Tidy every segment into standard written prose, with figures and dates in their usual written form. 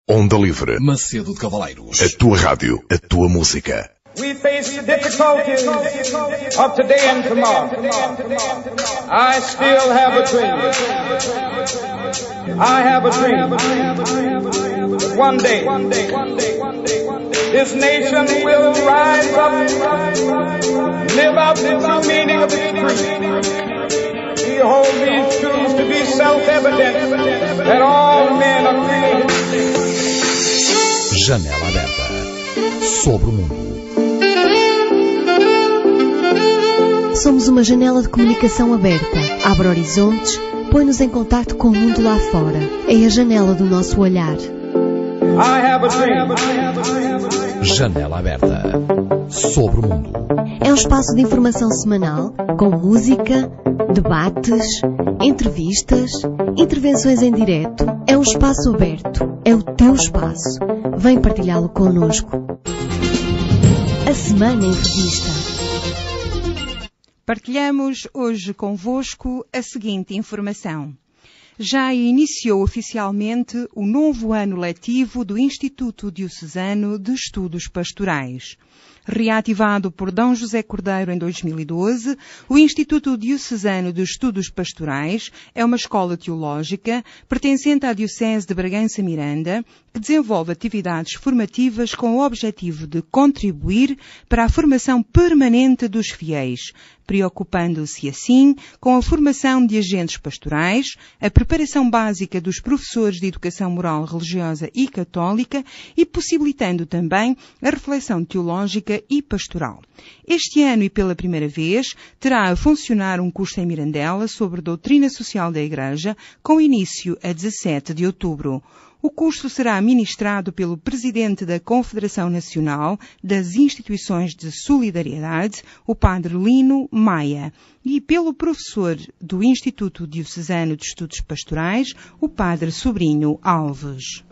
Onda Livre. Macedo de Cavaleiros. A tua rádio, a tua música. We face the difficulties of today and tomorrow. I still have a dream. I have a dream. One day, this nation will rise up, live out the true meaning of its creed. We hold these truths to be self-evident that all men are created. Janela aberta sobre o mundo. Somos uma janela de comunicação aberta. Abre horizontes, põe-nos em contacto com o mundo lá fora. É a janela do nosso olhar. Janela aberta sobre o mundo. É um espaço de informação semanal, com música, debates, entrevistas, intervenções em direto. É um espaço aberto. É o teu espaço. Vem partilhá-lo connosco. A Semana em Revista. Partilhamos hoje convosco a seguinte informação. Já iniciou oficialmente o novo ano letivo do Instituto Diocesano de Estudos Pastorais. Reativado por D. José Cordeiro em 2012, o Instituto Diocesano de Estudos Pastorais é uma escola teológica pertencente à Diocese de Bragança Miranda, que desenvolve atividades formativas com o objetivo de contribuir para a formação permanente dos fiéis, preocupando-se assim com a formação de agentes pastorais, a preparação básica dos professores de educação moral, religiosa e católica e possibilitando também a reflexão teológica e pastoral. Este ano e pela primeira vez terá a funcionar um curso em Mirandela sobre doutrina social da Igreja, com início a 17 de outubro. O curso será ministrado pelo Presidente da Confederação Nacional das Instituições de Solidariedade, o Padre Lino Maia, e pelo professor do Instituto Diocesano de Estudos Pastorais, o Padre Sobrinho Alves.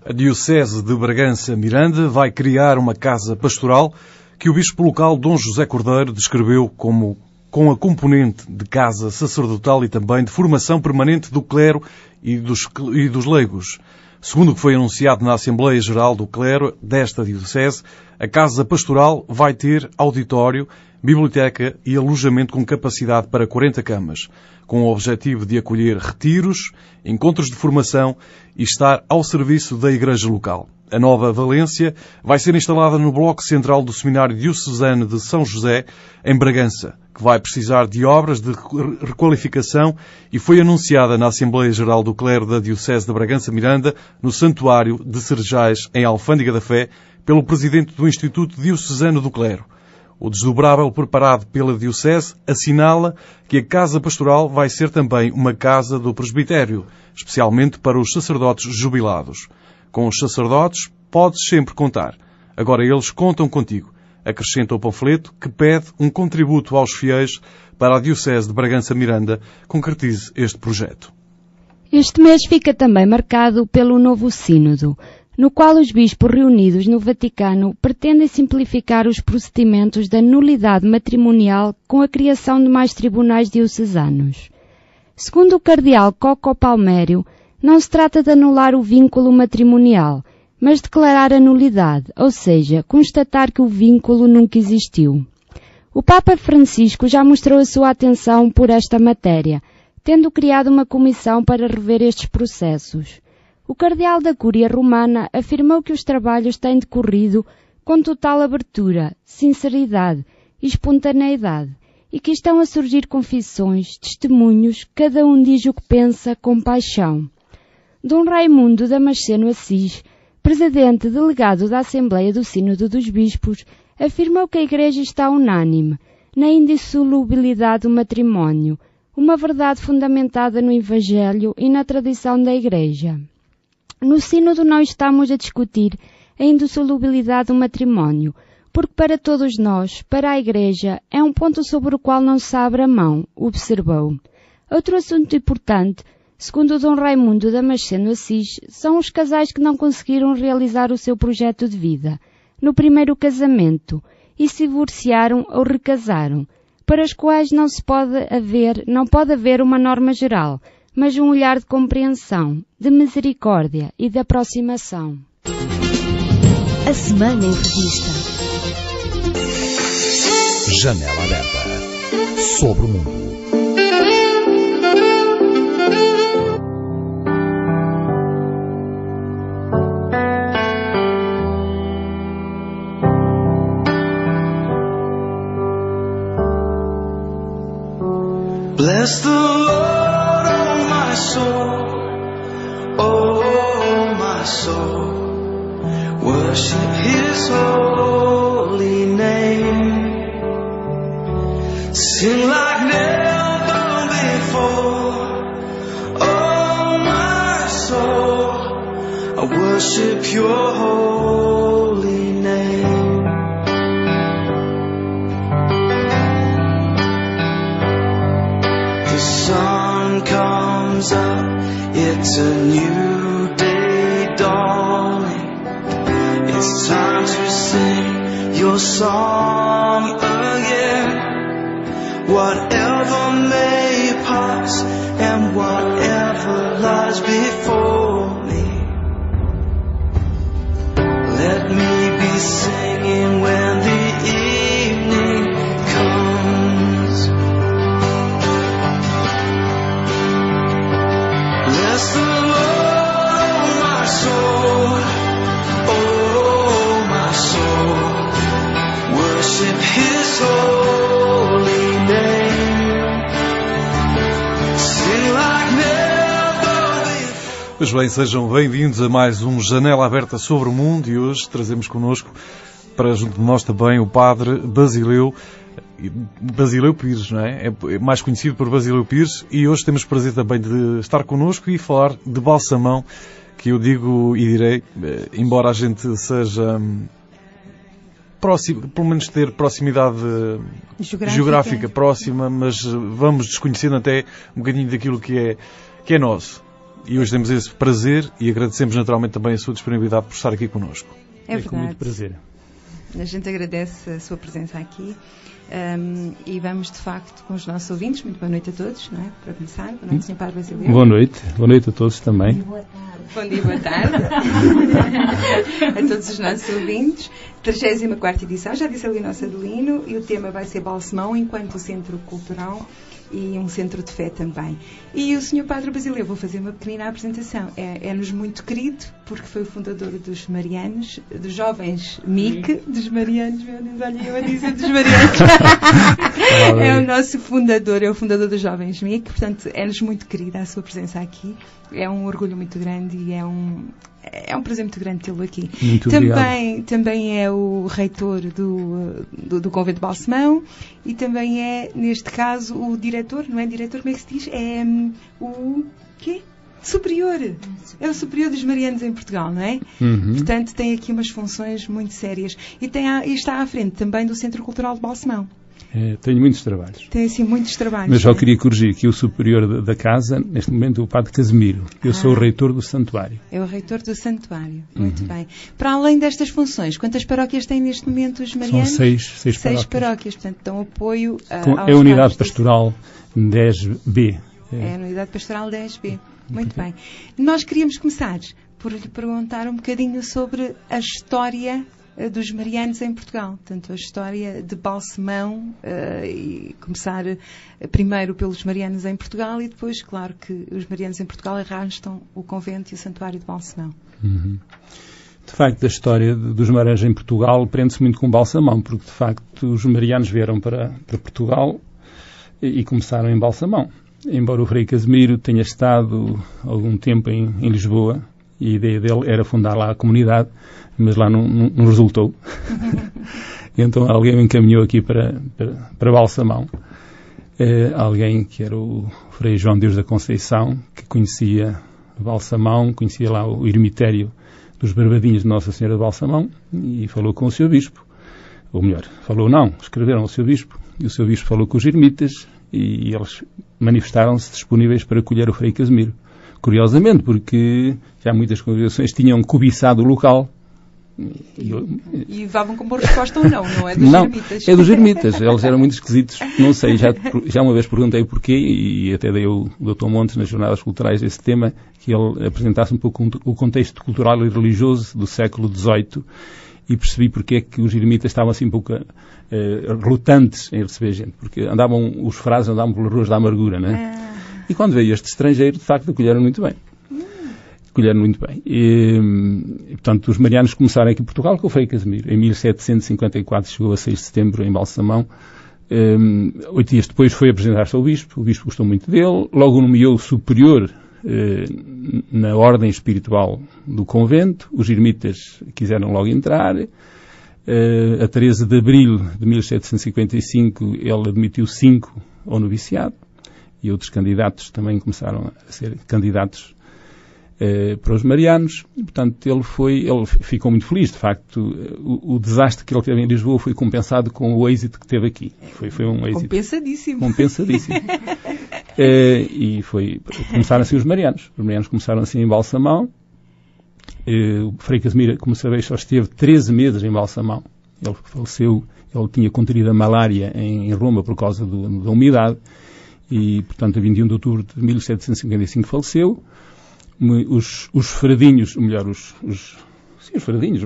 A Diocese de Bragança Miranda vai criar uma casa pastoral que o Bispo local Dom José Cordeiro descreveu como com a componente de casa sacerdotal e também de formação permanente do clero e dos leigos. Segundo o que foi anunciado na Assembleia Geral do Clero desta Diocese, a casa pastoral vai ter auditório, biblioteca e alojamento com capacidade para 40 camas, com o objetivo de acolher retiros, encontros de formação e estar ao serviço da Igreja local. A nova Valência vai ser instalada no bloco central do Seminário Diocesano de São José, em Bragança, que vai precisar de obras de requalificação e foi anunciada na Assembleia Geral do Clero da Diocese de Bragança Miranda, no Santuário de Cerejais, em Alfândega da Fé, pelo Presidente do Instituto Diocesano do Clero. O desdobrável preparado pela Diocese assinala que a Casa Pastoral vai ser também uma casa do presbitério, especialmente para os sacerdotes jubilados. Com os sacerdotes podes sempre contar. Agora eles contam contigo. Acrescenta o panfleto que pede um contributo aos fiéis para a Diocese de Bragança Miranda concretize este projeto. Este mês fica também marcado pelo novo sínodo, no qual os bispos reunidos no Vaticano pretendem simplificar os procedimentos da nulidade matrimonial com a criação de mais tribunais diocesanos. Segundo o cardeal Coco Palmério, não se trata de anular o vínculo matrimonial, mas declarar a nulidade, ou seja, constatar que o vínculo nunca existiu. O Papa Francisco já mostrou a sua atenção por esta matéria, tendo criado uma comissão para rever estes processos. O cardeal da Cúria Romana afirmou que os trabalhos têm decorrido com total abertura, sinceridade e espontaneidade, e que estão a surgir confissões, testemunhos, cada um diz o que pensa com paixão. Dom Raimundo Damasceno Assis, presidente delegado da Assembleia do Sínodo dos Bispos, afirmou que a Igreja está unânime na indissolubilidade do matrimónio, uma verdade fundamentada no Evangelho e na tradição da Igreja. No Sínodo não estamos a discutir a indissolubilidade do matrimónio, porque para todos nós, para a Igreja, é um ponto sobre o qual não se abre a mão, observou. Outro assunto importante, segundo Dom Raimundo Damasceno Assis, são os casais que não conseguiram realizar o seu projeto de vida no primeiro casamento e se divorciaram ou recasaram, para os quais não pode haver uma norma geral, mas um olhar de compreensão, de misericórdia e de aproximação. A Semana em Revista. Janela aberta sobre o mundo. Bless the Lord, oh my soul, oh my soul. Worship His holy name. Sing like never before, oh my soul. I worship Your holy name. The sun comes up, it's a new day dawning. It's time to sing Your song again. Whatever may pass and whatever lies before me, let me be singing when the evening comes. Bless the Lord, oh my soul, oh my soul. Worship His holy name. Sing like never before. Pois bem, sejam bem-vindos a mais um Janela Aberta sobre o Mundo e hoje trazemos connosco, para junto de nós também, o Padre Basileu Pires, não é? É mais conhecido por Basileu Pires, e hoje temos o prazer também de estar connosco e falar de balsamão, que eu digo e direi, embora a gente seja próximo, pelo menos ter proximidade geográfica próxima, mas vamos desconhecendo até um bocadinho daquilo que é nosso. E hoje temos esse prazer e agradecemos naturalmente também a sua disponibilidade por estar aqui connosco. É com muito prazer. A gente agradece a sua presença aqui. E vamos de facto com os nossos ouvintes. Muito boa noite a todos, não é? Para começar, o nosso Sr. Padre Basileu. Boa noite a todos também. Bom dia, boa tarde a todos os nossos ouvintes. 34ª edição, já disse ali o nosso Adelino, e o tema vai ser Balsemão enquanto centro cultural e um centro de fé também. E o Sr. Padre Basileu, vou fazer uma pequenina apresentação. É-nos muito querido, porque foi o fundador dos Marianos, dos jovens MIC, dos Marianos, meu Deus, olha eu a dizer dos Marianos. É o nosso fundador, é o fundador dos jovens MIC, portanto, é-nos muito querida a sua presença aqui. É um orgulho muito grande e é um prazer muito grande tê-lo aqui. Muito também é o reitor do Convento de Balsemão e também é, neste caso, o diretor, não é diretor, como é que se diz? É o quê? Superior. É o superior dos Marianos em Portugal, não é? Uhum. Portanto, tem aqui umas funções muito sérias. E está à frente também do Centro Cultural de Balsemão. Tenho muitos trabalhos. Tem, assim, muitos trabalhos. Mas só queria corrigir que o superior da casa, neste momento, é o Padre Casimiro. Eu sou o reitor do santuário. É o reitor do santuário. Muito bem. Para além destas funções, quantas paróquias têm neste momento os Marianos? São seis paróquias. Portanto, dão apoio é a unidade pastoral 10B. É a unidade pastoral 10B. Muito bem. Nós queríamos começar por lhe perguntar um bocadinho sobre a história dos Marianos em Portugal, portanto a história de Balsemão, e começar primeiro pelos Marianos em Portugal e depois, claro, que os Marianos em Portugal arrastam o convento e o santuário de Balsemão. Uhum. De facto, a história dos Marianos em Portugal prende-se muito com Balsemão, porque de facto os Marianos vieram para Portugal e começaram em Balsemão. Embora o Frei Casimiro tenha estado algum tempo em Lisboa, e a ideia dele era fundar lá a comunidade, mas lá não resultou. Então alguém me encaminhou aqui para Balsemão. Alguém que era o Frei João Deus da Conceição, que conhecia Balsemão, conhecia lá o ermitério dos Barbadinhos de Nossa Senhora de Balsemão, e falou com o seu bispo. Ou melhor, escreveram ao seu bispo, e o seu bispo falou com os ermitas, e eles manifestaram-se disponíveis para acolher o Frei Casimiro. Curiosamente, porque já muitas congregações tinham cobiçado o local E levavam como resposta ou não é dos ermitas? É dos ermitas. Eles eram muito esquisitos. Não sei, já uma vez perguntei porquê, e até dei o Dr. Montes nas jornadas culturais esse tema, que ele apresentasse um pouco o contexto cultural e religioso do século XVIII, e percebi porque é que os ermitas estavam assim um pouco relutantes em receber gente, porque os frades andavam pelas ruas da amargura, né? E quando veio este estrangeiro, de facto, acolheram muito bem. E, portanto, os marianos começaram aqui em Portugal com o Frei Casimiro. Em 1754 chegou a 6 de setembro em Balsamão. 8 dias depois foi apresentar-se ao Bispo. O Bispo gostou muito dele. Logo o nomeou superior na ordem espiritual do convento. Os ermitas quiseram logo entrar. A 13 de abril de 1755 ele admitiu 5 ao noviciado. E outros candidatos também começaram a ser candidatos para os marianos. Portanto, ele ficou muito feliz. De facto, o desastre que ele teve em Lisboa foi compensado com o êxito que teve aqui. Foi um êxito compensadíssimo. E começaram assim os marianos. Os marianos começaram assim em Balsamão. O Frei Casimiro, como sabeis, só esteve 13 meses em Balsamão. Ele faleceu, ele tinha contraído a malária em Roma por causa da umidade. E, portanto, a 21 de outubro de 1755 faleceu. Os fradinhos, ou melhor, os fradinhos,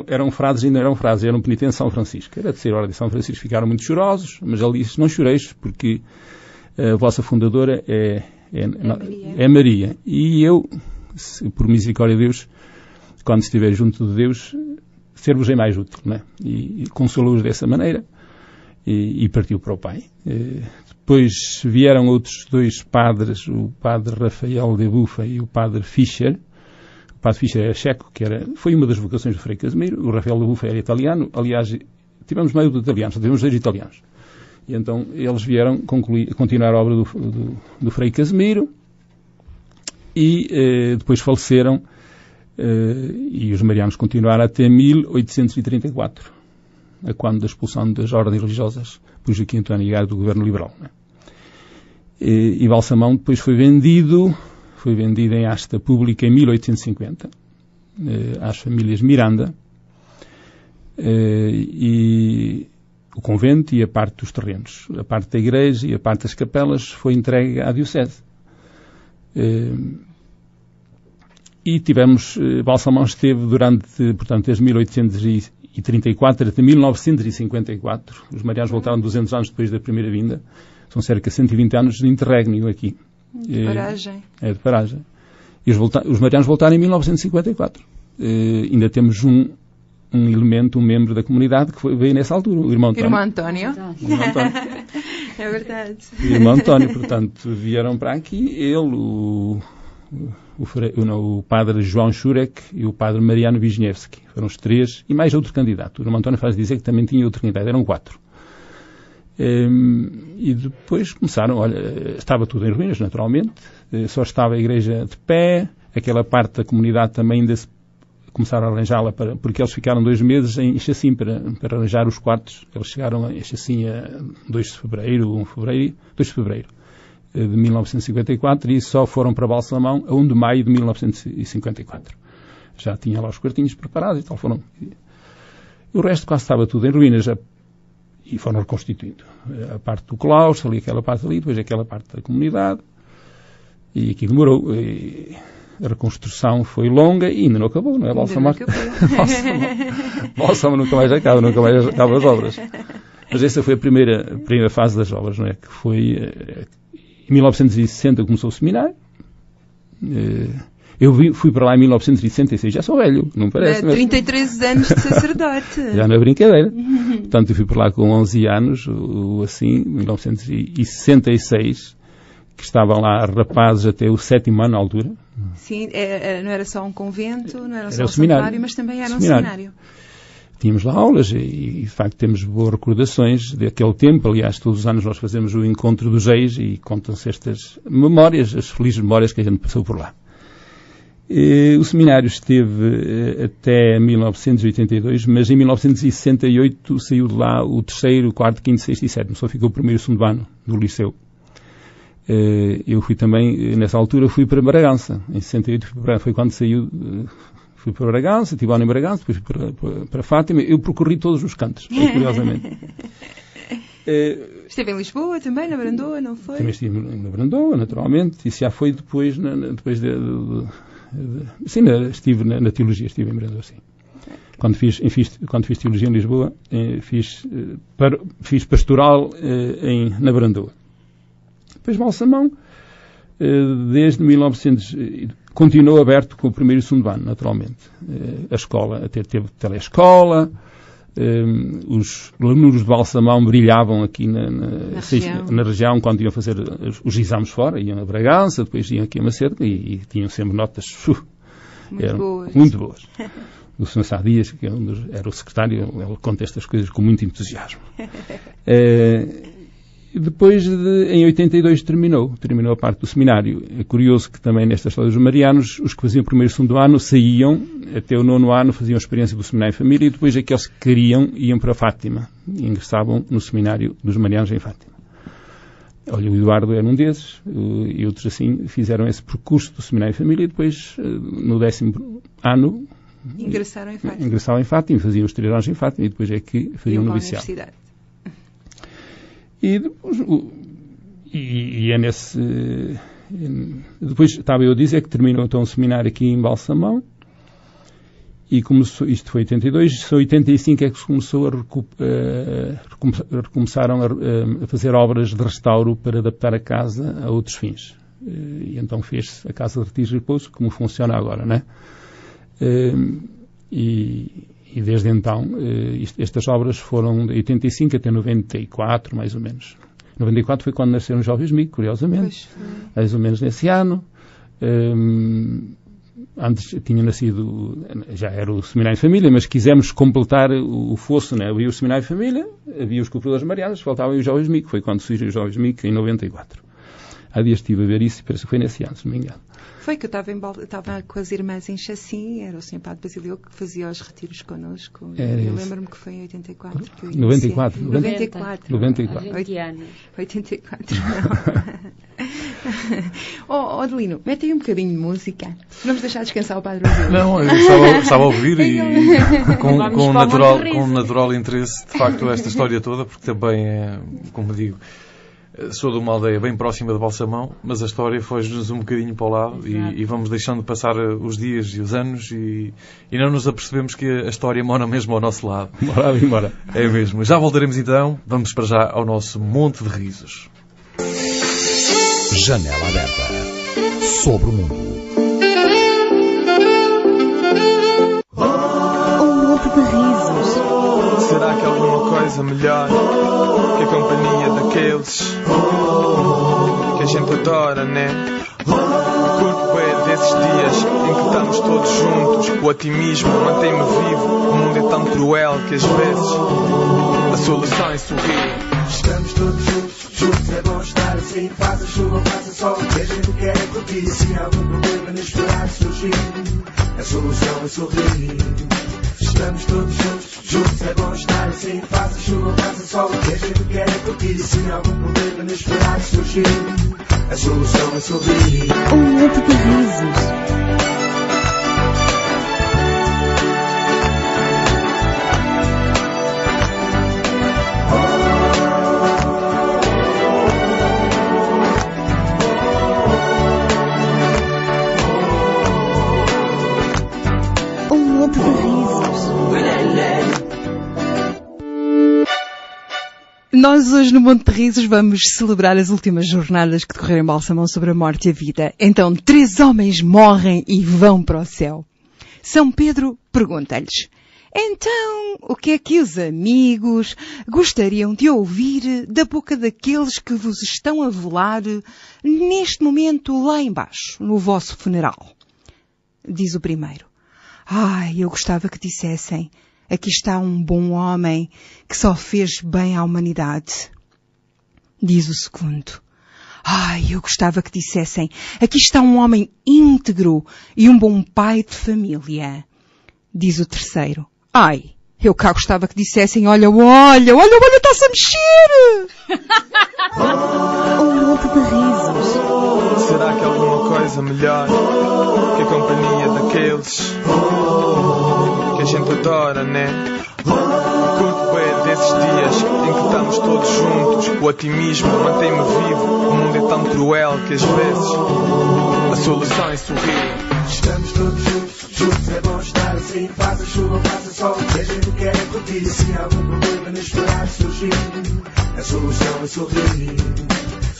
eram frades, ainda eram frades, eram penitentes de São Francisco. Era de ser hora de São Francisco, ficaram muito chorosos, mas ele disse: não choreis, porque a vossa fundadora é Maria. E eu, por misericórdia de Deus, quando estiver junto de Deus, ser-vos-ei mais útil, não é? E consolou-os dessa maneira, e partiu para o Pai. Depois vieram outros 2 padres, o padre Rafael de Bufa e o padre Fischer. O padre Fischer era checo, foi uma das vocações do Frei Casimiro. O Rafael de Bufa era italiano. Aliás, tivemos meio de italianos, tivemos 2 italianos. E então eles vieram continuar a obra do Frei Casimiro, e depois faleceram, e os marianos continuaram até 1834. A quando da expulsão das ordens religiosas por Joaquim António Aguiar do governo liberal. Né? E Balsamão depois foi vendido em asta pública em 1850 às famílias Miranda, e o convento e a parte dos terrenos, a parte da igreja e a parte das capelas foi entregue à diocese. E Balsamão esteve durante, portanto, desde 1834 até 1954. Os marianos voltaram 200 anos depois da primeira vinda. São cerca de 120 anos de interregno aqui. De paragem. De paragem. E os marianos voltaram em 1954. Ainda temos um elemento, um membro da comunidade que veio nessa altura, o irmão António. É verdade. O irmão António, portanto, vieram para aqui. Ele, o padre João Churek e o padre Mariano Wisniewski. Foram os 3, e mais outro candidato. O irmão António faz dizer que também tinha outro candidato. Eram 4. E depois começaram, estava tudo em ruínas, naturalmente. Só estava a igreja de pé. Aquela parte da comunidade também ainda começaram a arranjá-la, porque eles ficaram 2 meses em Chacim para arranjar os quartos. Eles chegaram a Chacim a 2 de fevereiro de 1954, e só foram para Balsamão a 1 de maio de 1954. Já tinha lá os quartinhos preparados e tal. O resto quase estava tudo em ruínas, e foram reconstituindo. A parte do claustro, ali, aquela parte ali, depois aquela parte da comunidade, e aquilo demorou. A reconstrução foi longa e ainda não acabou, não é? Balsamão nunca mais acaba as obras. Mas essa foi a primeira fase das obras, não é? Que foi... Em 1960 começou o seminário. Eu fui para lá em 1966, já sou velho, não parece? 33 anos de sacerdote. Já não é brincadeira. Portanto, eu fui para lá com 11 anos, assim, em 1966, que estavam lá rapazes até o 7º ano na altura. Sim, não era só um convento, não era só um santuário, mas também era um seminário. Tínhamos lá aulas e, de facto, temos boas recordações daquele tempo. Aliás, todos os anos nós fazemos o encontro dos ex e contam-se estas memórias, as felizes memórias que a gente passou por lá. O seminário esteve até 1982, mas em 1968 saiu de lá o 3º, 4º, 5º, 6º e 7º. Só ficou o 1º e o 2º ano do liceu. Eu fui também, nessa altura, fui para Bragança. Em 68 foi quando saiu... fui para Bragança, tive ano em Bragança, depois fui para Fátima. Eu percorri todos os cantos, curiosamente. Esteve em Lisboa também, na Brandoa, não foi? Também estive na Brandoa, naturalmente. Isso já foi depois sim, estive na teologia, estive em Brandoa, sim. Quando fiz teologia em Lisboa, fiz pastoral na Brandoa. Depois Balsamão, desde 1900, continuou aberto com o primeiro e o segundo ano, naturalmente. A escola até teve telescola, os alunos de Balsamão brilhavam aqui na região quando iam fazer os exames fora, iam a Bragança, depois iam aqui a Macedo e tinham sempre notas muito boas. O Sr. Sá Dias, que era o secretário, ele conta estas coisas com muito entusiasmo. Depois, em 82, terminou a parte do seminário. É curioso que também nesta história dos marianos, os que faziam o primeiro e segundo ano saíam, até o 9º ano faziam a experiência do seminário em família, e depois aqueles que queriam iam para Fátima e ingressavam no seminário dos marianos em Fátima. Olha, o Eduardo era um desses, e outros assim fizeram esse percurso do seminário em família, e depois, no 10º ano, ingressaram em Fátima, faziam os 3 anos em Fátima, e depois é que faziam o noviciado. E depois, é nesse... Depois estava eu a dizer que terminou então o seminário aqui em Balsamão, e começou, isto foi 82, só 85 é que se começou começaram a fazer obras de restauro para adaptar a casa a outros fins. E então fez-se a Casa de Retiro e Repouso, como funciona agora, não é? E desde então, estas obras foram de 85 até 94, mais ou menos. 94 foi quando nasceram os Jovens Mico, curiosamente. Mais ou menos nesse ano. Antes tinha nascido, já era o Seminário de Família, mas quisemos completar o fosso, né? Havia o Seminário de Família, havia os Cooperadores Marianos, faltavam os Jovens Mico. Foi quando surgiu os Jovens Mico, em 94. Há dias estive a ver isso e parece que foi nesse ano, se não me engano. Foi que eu estava com as irmãs em Chassim, era o Sr. Padre Basileu que fazia os retiros connosco. Eu lembro-me que foi em 84. Que eu 94. 84, não. Adelino, mete aí um bocadinho de música. Vamos deixar descansar o Padre Basileu. Não, eu estava a ouvir e com natural interesse, de facto, esta história toda, porque também é, como digo, sou de uma aldeia bem próxima de Balsamão, mas a história foi-nos um bocadinho para o lado e vamos deixando passar os dias e os anos e não nos apercebemos que a história mora mesmo ao nosso lado. Mora. É mesmo. Já voltaremos então. Vamos para já ao nosso Monte de Risos. Janela aberta sobre o mundo. Um monte de risos. Será que há alguma coisa melhor que a companhia daqueles que a gente adora, né? Curto bem desses dias em que estamos todos juntos. O otimismo mantém-me vivo. O mundo é tão cruel que às vezes a solução é sorrir. Estamos todos juntos é bom estar assim. Faça chuva, faça sol, o que a gente quer é curtir. Se há algum problema inesperado surgir, a solução é sorrir. Estamos todos juntos é bom estar assim. Faça chuva, faça sol, o que a gente quer é curtir. Se há algum problema inesperado surgir, a solução é sorrir. Um monte de risos. Nós hoje no Monte de Risos vamos celebrar as últimas jornadas que decorreram em Balsamão sobre a morte e a vida. Então, 3 homens morrem e vão para o céu. São Pedro pergunta-lhes: então, o que é que os amigos gostariam de ouvir da boca daqueles que vos estão a velar neste momento lá embaixo, no vosso funeral? Diz o primeiro: eu gostava que dissessem: aqui está um bom homem que só fez bem à humanidade. Diz o segundo: eu gostava que dissessem: aqui está um homem íntegro e um bom pai de família. Diz o terceiro: eu cá gostava que dissessem: olha, está-se a mexer! Um monte de risos. Será que há alguma coisa melhor que a companhia daqueles daqueles que a gente adora, né? Curto bem desses dias em que estamos todos juntos. O otimismo mantém-me vivo. O mundo é tão cruel que às vezes a solução é sorrir. Estamos todos juntos, é bom estar assim. Faça chuva, faça sol, que a gente quer curtir. Se algum problema inesperado surgir, a solução é sorrir.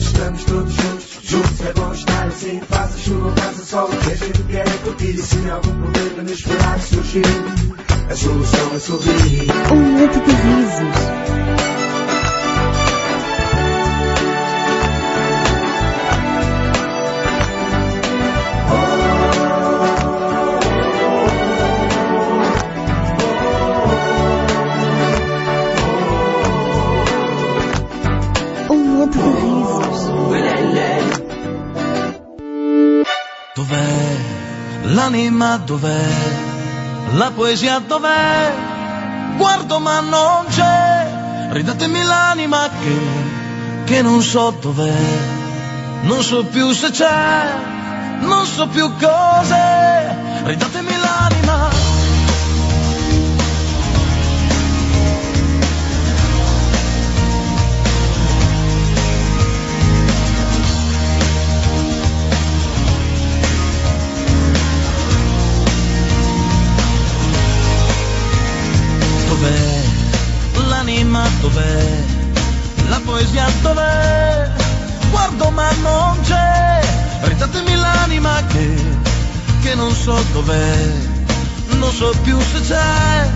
Estamos todos juntos, é bom estar assim. Faça chuva, faça sol, que a gente quer curtir. Se algum problema inesperado surgir, a solução é sorrir. Monte de risos. Monte de risos. Dov'è l'anima, dov'è la poesia, dov'è? Guardo ma non c'è, ridatemi l'anima che non so dov'è, non so più se c'è, non so più cos'è, ridatemi l'anima. L'anima dov'è? La poesia dov'è? Guardo ma non c'è, ridatemi l'anima che non so dov'è, non so più se c'è,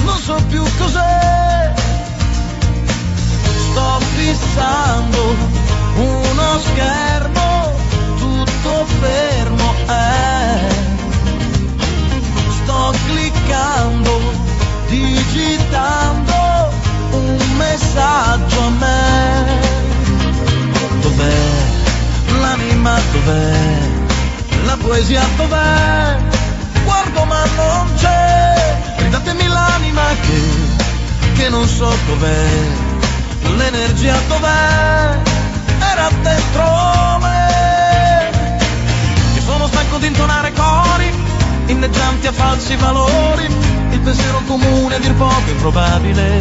non so più cos'è. Sto fissando uno schermo, tutto fermo è. Sto cliccando, digitando un messaggio a me. Dov'è l'anima, dov'è la poesia, dov'è? Guardo ma non c'è, ridatemi l'anima che non so dov'è, l'energia dov'è, era dentro me. Che sono stanco di intonare cori inneggianti a falsi valori, il pensiero comune a dir poco improbabile,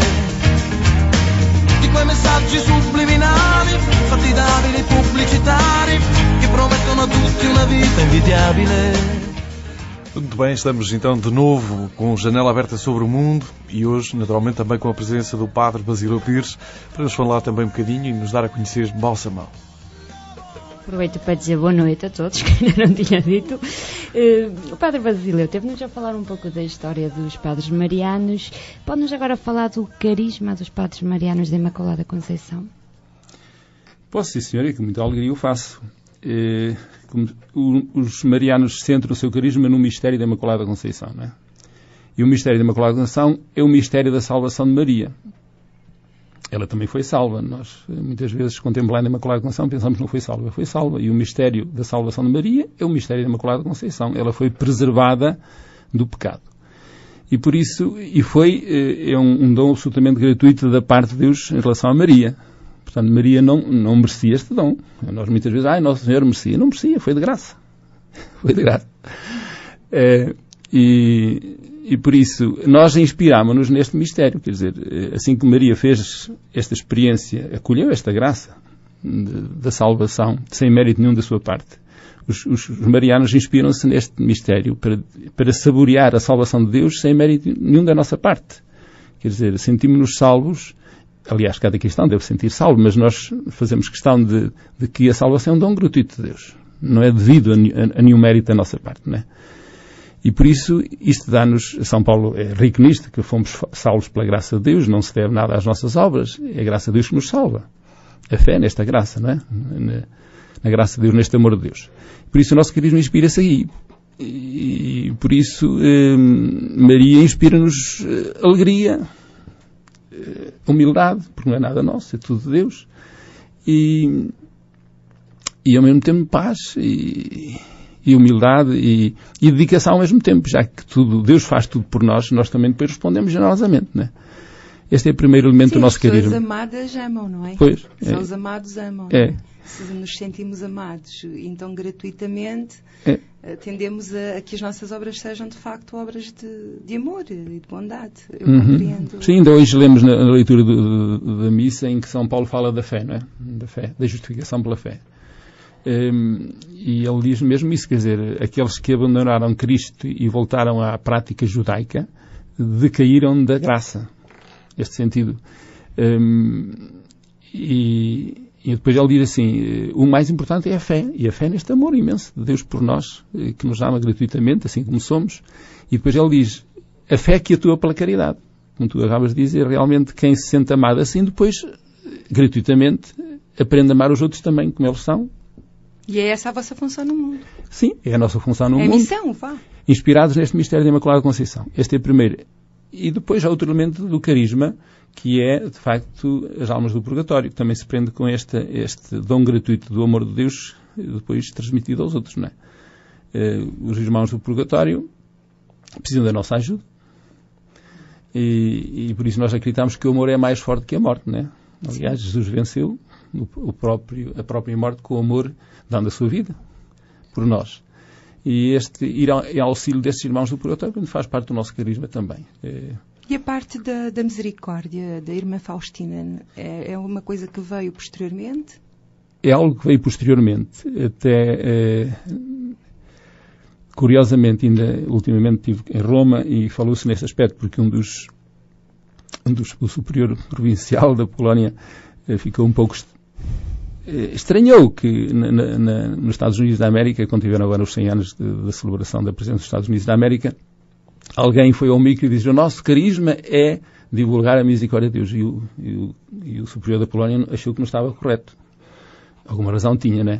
di quei messaggi subliminali fatti da abili pubblicitari che promettono a tutti una vita invidiabile. Muito bem, estamos então de novo com Janela Aberta sobre o Mundo e hoje, naturalmente, também com a presença do Padre Basílio Pires para nos falar também um bocadinho e nos dar a conhecer Balsamão. Aproveito para dizer boa noite a todos, que ainda não tinha dito. O Padre Basílio teve-nos a falar um pouco da história dos Padres Marianos. Pode-nos agora falar do carisma dos Padres Marianos da Imaculada Conceição? Posso, sim, senhora, e com muita alegria o faço. Os marianos centram o seu carisma no mistério da Imaculada Conceição, não é? E o mistério da Imaculada Conceição é o mistério da salvação de Maria. Ela também foi salva. Nós, muitas vezes, contemplando a Imaculada Conceição, pensamos que não foi salva. Foi salva. E o mistério da salvação de Maria é o mistério da Imaculada Conceição. Ela foi preservada do pecado. E por isso, é um dom absolutamente gratuito da parte de Deus em relação a Maria. Portanto, Maria não merecia este dom. Nós muitas vezes, Nosso Senhor merecia. Não merecia, foi de graça. Foi de graça. E por isso, nós inspirámos-nos neste mistério. Quer dizer, assim que Maria fez esta experiência, acolheu esta graça da salvação, sem mérito nenhum da sua parte. Os marianos inspiram-se neste mistério para saborear a salvação de Deus sem mérito nenhum da nossa parte. Quer dizer, sentimos-nos salvos. Aliás, cada cristão deve sentir salvo, mas nós fazemos questão de que a salvação é um dom gratuito de Deus. Não é devido a nenhum mérito da nossa parte, não é? E por isso, isto dá-nos, São Paulo é rico nisto, que fomos salvos pela graça de Deus, não se deve nada às nossas obras, é a graça de Deus que nos salva. A fé nesta graça, não é? Na graça de Deus, neste amor de Deus. Por isso o nosso carisma inspira-se aí. E por isso Maria inspira-nos alegria, humildade, porque não é nada nosso, é tudo de Deus. E ao mesmo tempo paz e humildade e dedicação ao mesmo tempo, já que Deus faz tudo por nós, nós também depois respondemos generosamente, não é? Este é o primeiro elemento do nosso carisma. As pessoas amadas amam, não é? Pois. Só os amados amam. É. Se nos sentimos amados, então gratuitamente tendemos a que as nossas obras sejam de facto obras de amor e de bondade. Eu compreendo. Sim, ainda hoje lemos na leitura da missa em que São Paulo fala da fé, não é? Da fé, da justificação pela fé. E ele diz mesmo isso, quer dizer, aqueles que abandonaram Cristo e voltaram à prática judaica decaíram da graça. Este sentido. E depois ele diz assim, o mais importante é a fé, e a fé neste amor imenso de Deus por nós, que nos ama gratuitamente, assim como somos. E depois ele diz, a fé que atua pela caridade. Como tu acabas de dizer, realmente quem se sente amado assim, depois, gratuitamente, aprende a amar os outros também, como eles são. E é essa a vossa função no mundo. Sim, é a nossa função no mundo. É a missão, vá. Inspirados neste mistério da Imaculada Conceição. Este é o primeiro. E depois há outro elemento do carisma, que é, de facto, as almas do purgatório, que também se prende com este dom gratuito do amor de Deus, depois transmitido aos outros, não é? Os irmãos do purgatório precisam da nossa ajuda. E por isso nós acreditamos que o amor é mais forte que a morte, não é? Aliás, Jesus venceu a própria morte com o amor, dando a sua vida por nós. E ir ao auxílio destes irmãos do purgatório faz parte do nosso carisma também. E a parte da misericórdia da irmã Faustina é uma coisa que veio posteriormente? É algo que veio posteriormente. Até, curiosamente, ainda ultimamente estive em Roma e falou-se nesse aspecto, porque o superior provincial da Polónia ficou um pouco... estranhou que nos Estados Unidos da América, quando tiveram agora os 100 anos da celebração da presença dos Estados Unidos da América, alguém foi ao micro e disse, o nosso carisma é divulgar a misericórdia de Deus. E o superior da Polónia achou que não estava correto. Alguma razão tinha, né?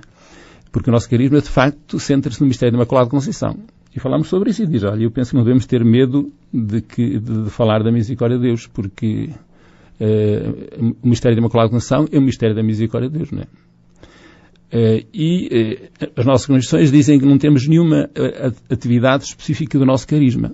Porque o nosso carisma, de facto, centra-se no mistério da Imaculada Conceição. E falámos sobre isso e diz, olha, eu penso que não devemos ter medo de falar da misericórdia de Deus, porque o mistério da Imaculada Conceição é o mistério da misericórdia de Deus, não é? As nossas constituições dizem que não temos nenhuma atividade específica do nosso carisma.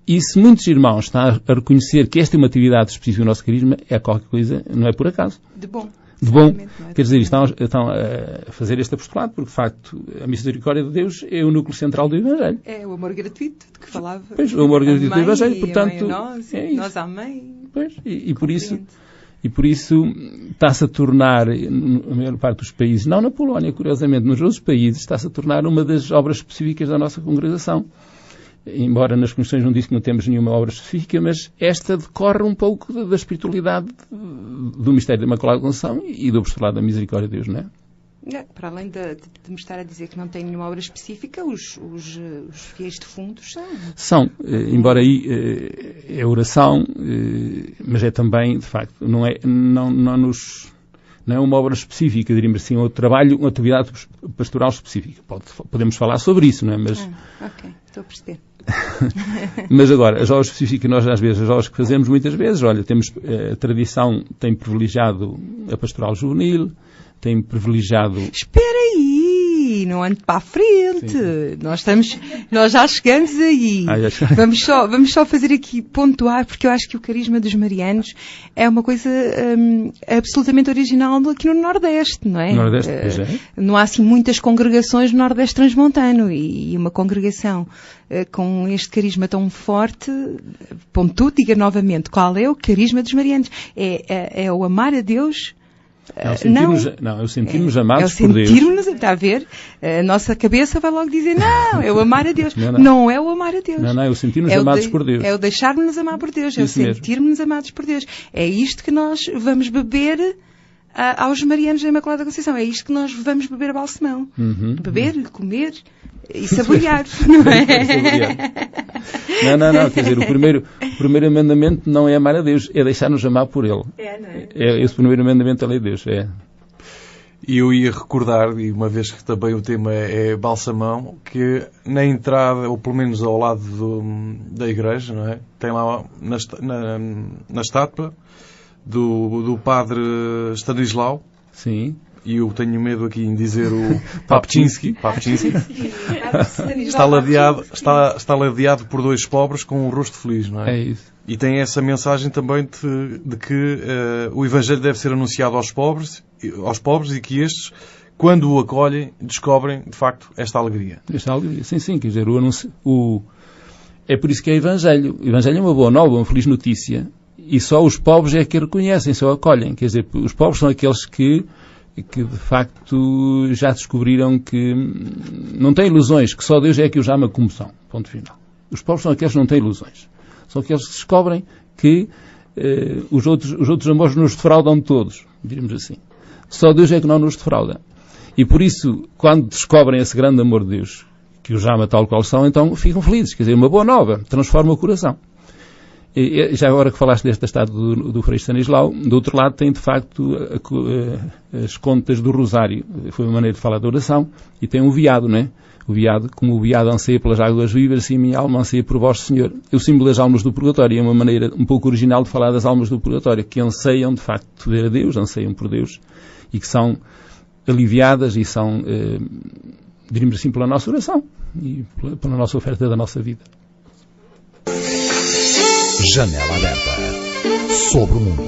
E se muitos irmãos estão a reconhecer que esta é uma atividade específica do nosso carisma, é qualquer coisa, não é por acaso. De bom. De bom. Quer dizer, estão a fazer este apostolado, porque, de facto, a misericórdia de Deus é o núcleo central do Evangelho. É o amor gratuito de que falava. Pois, o amor gratuito do Evangelho, portanto... Nós à mãe. Pois, e por isso está-se a tornar, na maior parte dos países, não na Polónia, curiosamente, nos outros países, está-se a tornar uma das obras específicas da nossa congregação. Embora nas comissões não disse que não temos nenhuma obra específica, mas esta decorre um pouco da espiritualidade do mistério da Imaculada Conceição e do apostolado da misericórdia de Deus, não é? Para além de me estar a dizer que não tem nenhuma obra específica, os fiéis defuntos são. São, embora aí é oração, mas é também, de facto, não é uma obra específica, diríamos assim, um trabalho, uma atividade pastoral específica. Podemos falar sobre isso, não é? Mas... ok, estou a perceber. Mas agora, as obras específicas, nós às vezes, as obras que fazemos muitas vezes, olha, temos, a tradição tem privilegiado a pastoral juvenil, tem privilegiado... Espera aí, não ande para a frente. Sim. Nós já chegamos aí. Vamos só fazer aqui, pontuar, porque eu acho que o carisma dos marianos é uma coisa absolutamente original aqui no Nordeste, não é? No Nordeste, pois é. Não há assim muitas congregações no Nordeste transmontano e uma congregação com este carisma tão forte, diga novamente, qual é o carisma dos marianos? É o amar a Deus... é o sentirmos amados por Deus. Está a ver? A nossa cabeça vai logo dizer, não, é o amar a Deus. Não é o amar a Deus. Não, é o sentirmos amados por Deus. É o deixar-nos amar por Deus. É o sentirmos amados por Deus. É isto que nós vamos beber aos marianos da Imaculada Conceição. É isto que nós vamos beber a Balsemão. Beber, comer e saborear. Não é? Não. Quer dizer, o primeiro mandamento não é amar a Deus, é deixar-nos amar por Ele. Não é? É esse o primeiro mandamento da lei de Deus. É. E eu ia recordar, e uma vez que também o tema é Balsamão, que na entrada, ou pelo menos ao lado da igreja, não é? Tem lá na estátua do padre Stanislau. Sim. e eu tenho medo aqui em dizer o Papczynski, está ladeado por dois pobres com um rosto feliz, não é? É isso. E tem essa mensagem também de que o Evangelho deve ser anunciado aos pobres e que estes, quando o acolhem, descobrem, de facto, esta alegria. Esta alegria, sim, quer dizer, é por isso que é Evangelho. O Evangelho é uma boa nova, uma feliz notícia. E só os pobres é que reconhecem, só acolhem. Quer dizer, os pobres são aqueles que de facto já descobriram que não têm ilusões, que só Deus é que os ama como são. Ponto final. Os pobres são aqueles que não têm ilusões. São aqueles que descobrem que os outros amores nos defraudam de todos, diríamos assim. Só Deus é que não nos defrauda. E por isso, quando descobrem esse grande amor de Deus, que os ama tal qual são, então ficam felizes. Quer dizer, uma boa nova, transforma o coração. E já agora que falaste deste estado do Frei Stanislau, do outro lado tem de facto as contas do Rosário. Foi uma maneira de falar da oração. E tem um veado, não é? O veado, como o veado anseia pelas águas vivas, assim a minha alma anseia por vós, Senhor. O símbolo das almas do purgatório é uma maneira um pouco original de falar das almas do purgatório, que anseiam de facto ver a Deus, anseiam por Deus, e que são aliviadas e são, diríamos assim, pela nossa oração e pela nossa oferta da nossa vida. Janela aberta sobre o mundo.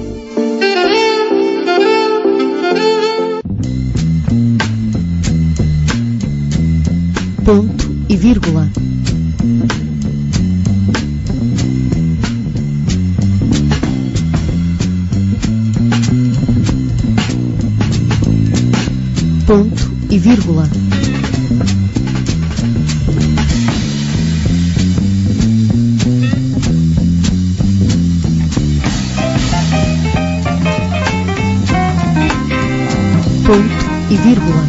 Ponto e vírgula. Ponto e vírgula. Ponto e vírgula.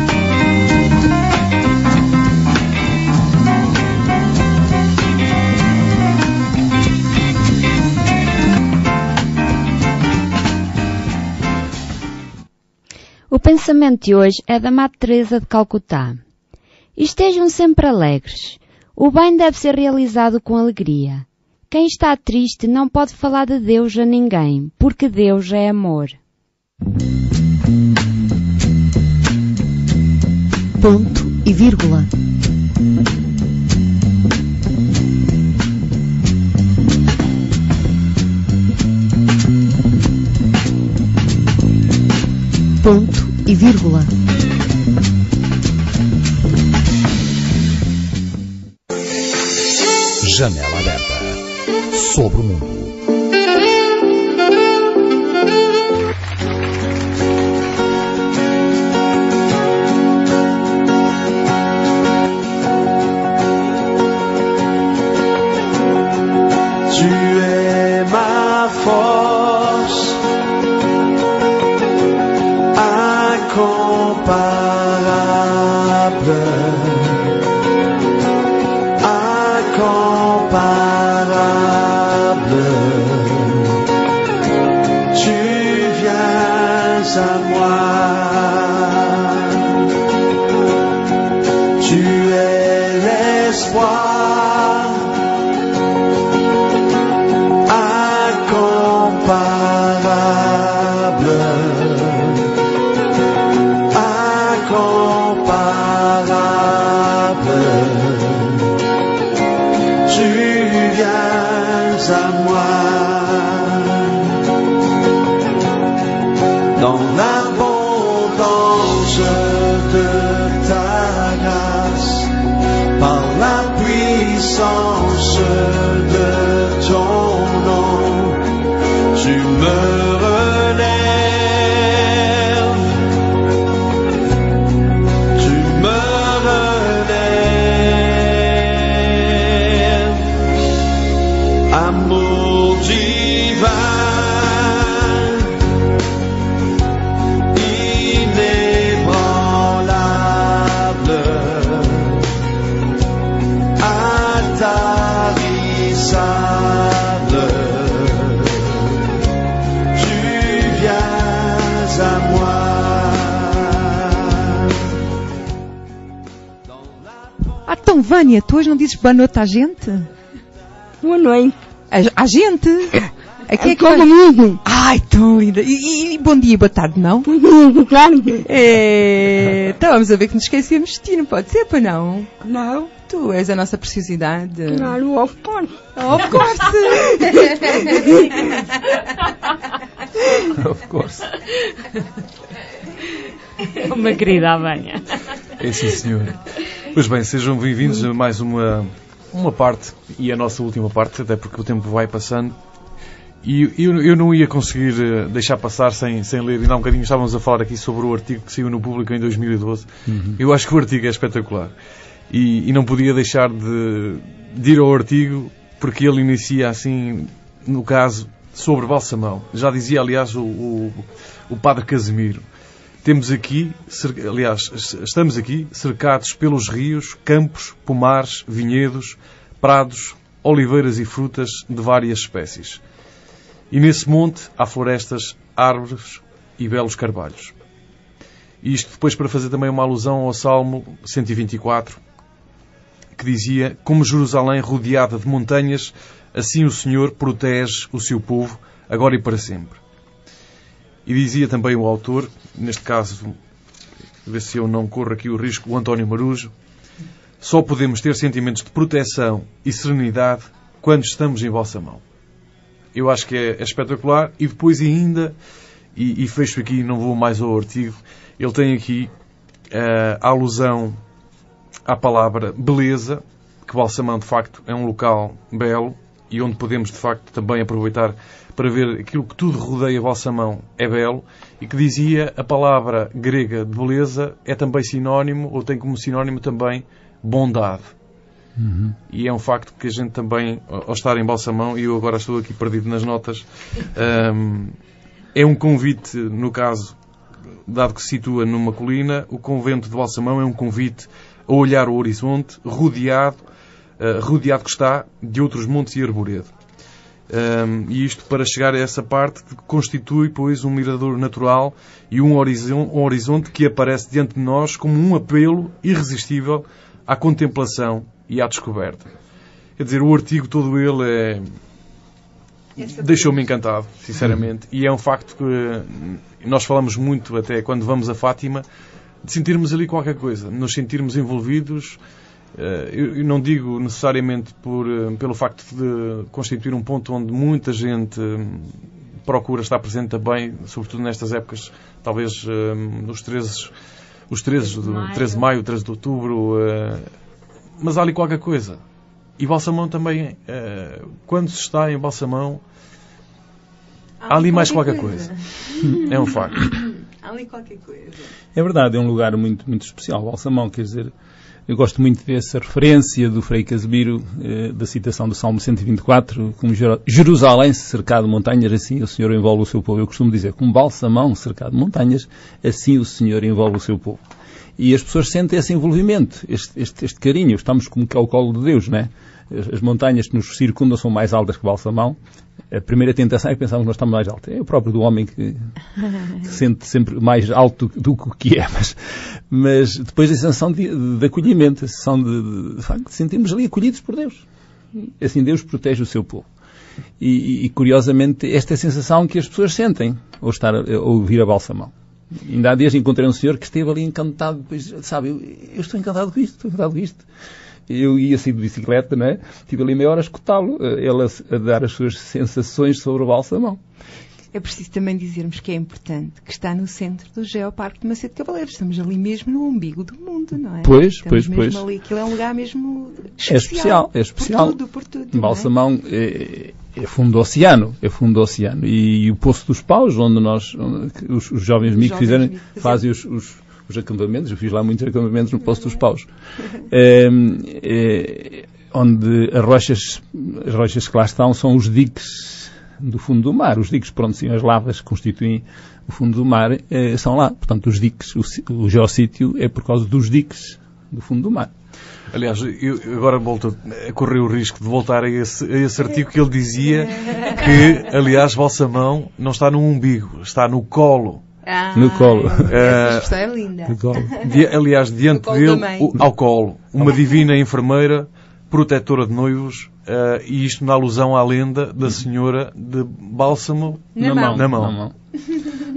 O pensamento de hoje é da Madre Teresa de Calcutá. Estejam sempre alegres. O bem deve ser realizado com alegria. Quem está triste não pode falar de Deus a ninguém, porque Deus é amor. Ponto e vírgula. Ponto e vírgula. Janela aberta sobre o mundo. Então, Vânia, tu hoje não dizes boa noite à gente? Boa noite. À gente? Aqui é que como amigo. Ai, tão linda. E bom dia, boa tarde, não? Claro. Então vamos a ver que nos esquecemos de ti, não pode ser, para não? Não. Tu és a nossa preciosidade. Claro, of course. Of course. Of course. Uma querida Avanha. É sim, senhor. Pois bem, sejam bem-vindos a mais uma parte, e a nossa última parte, até porque o tempo vai passando. E eu não ia conseguir deixar passar sem ler. Ainda há um bocadinho estávamos a falar aqui sobre o artigo que saiu no Público em 2012. Eu acho que o artigo é espetacular. E não podia deixar de ir ao artigo, porque ele inicia assim, no caso, sobre Balsamão. Já dizia, aliás, o Padre Casimiro. Estamos aqui cercados pelos rios, campos, pomares, vinhedos, prados, oliveiras e frutas de várias espécies. E nesse monte há florestas, árvores e belos carvalhos. E isto depois para fazer também uma alusão ao Salmo 124, que dizia: como Jerusalém rodeada de montanhas, assim o Senhor protege o seu povo, agora e para sempre. E dizia também o autor, neste caso, ver se eu não corro aqui o risco, o António Marujo: só podemos ter sentimentos de proteção e serenidade quando estamos em vossa mão. Eu acho que é espetacular. E depois ainda, e fecho aqui, não vou mais ao artigo, ele tem aqui a alusão à palavra beleza, que Balsamão de facto é um local belo e onde podemos de facto também aproveitar para ver aquilo que tudo rodeia Balsamão é belo, e que dizia a palavra grega de beleza é também sinónimo, ou tem como sinónimo também bondade. E é um facto que a gente também, ao estar em Balsamão, e eu agora estou aqui perdido nas notas, é um convite, no caso, dado que se situa numa colina, o convento de Balsamão é um convite a olhar o horizonte, rodeado que está de outros montes e arvoredo. E isto para chegar a essa parte que constitui, pois, um mirador natural e um horizonte que aparece diante de nós como um apelo irresistível à contemplação e à descoberta. Quer dizer, o artigo todo ele deixou-me encantado, sinceramente. E é um facto que nós falamos muito, até quando vamos a Fátima, de sentirmos ali qualquer coisa, nos sentirmos envolvidos. Eu não digo necessariamente pelo facto de constituir um ponto onde muita gente procura estar presente também, sobretudo nestas épocas, talvez os 13 de maio, 13 de outubro, mas há ali qualquer coisa. E Balsamão também, quando se está em Balsamão, há ali mais qualquer coisa. É um facto. Há ali qualquer coisa. É verdade, é um lugar muito, muito especial, Balsamão, quer dizer, eu gosto muito dessa referência do Frei Casimiro, da citação do Salmo 124, como Jerusalém cercado de montanhas, assim o Senhor envolve o seu povo. Eu costumo dizer, como Balsamão cercado de montanhas, assim o Senhor envolve o seu povo. E as pessoas sentem esse envolvimento, este carinho. Estamos como que ao colo de Deus, não é? As montanhas que nos circundam são mais altas que Balsamão. A primeira tentação é que pensamos que nós estamos mais altos. É o próprio do homem que se sente sempre mais alto do que é. Mas depois a sensação de acolhimento, a sensação de facto, de sentirmos ali acolhidos por Deus. Assim Deus protege o seu povo. E curiosamente, esta é a sensação que as pessoas sentem ao ouvir a Balsamão. Ainda há dias encontrei um senhor que esteve ali encantado, depois, sabe, eu estou encantado com isto, Eu ia sair de bicicleta, não é? Estive ali meia hora a escutá-lo, ele a dar as suas sensações sobre o Balsamão. É preciso também dizermos que é importante, que está no centro do Geoparque de Macedo Cavaleiros. Estamos ali mesmo no umbigo do mundo, não é? Pois. Ali. Aquilo é um lugar mesmo especial. É especial. Por tudo. Balsamão é fundo do oceano. E o Poço dos Paus, onde os jovens amigos fazem os acampamentos. Eu fiz lá muitos acampamentos no Poço dos Paus. Onde as rochas que lá estão são os diques do fundo do mar. Os diques, pronto, sim, as lavas que constituem o fundo do mar são lá. Portanto, os diques, o geossítio é por causa dos diques do fundo do mar. Aliás, eu agora volto a correr o risco de voltar a esse artigo que ele dizia que, aliás, Balsamão não está no umbigo, está no colo. No colo. Essa expressão é linda. No colo. Aliás, diante dele, ao colo, uma divina enfermeira, protetora de noivos, e isto na alusão à lenda da senhora de bálsamo na mão.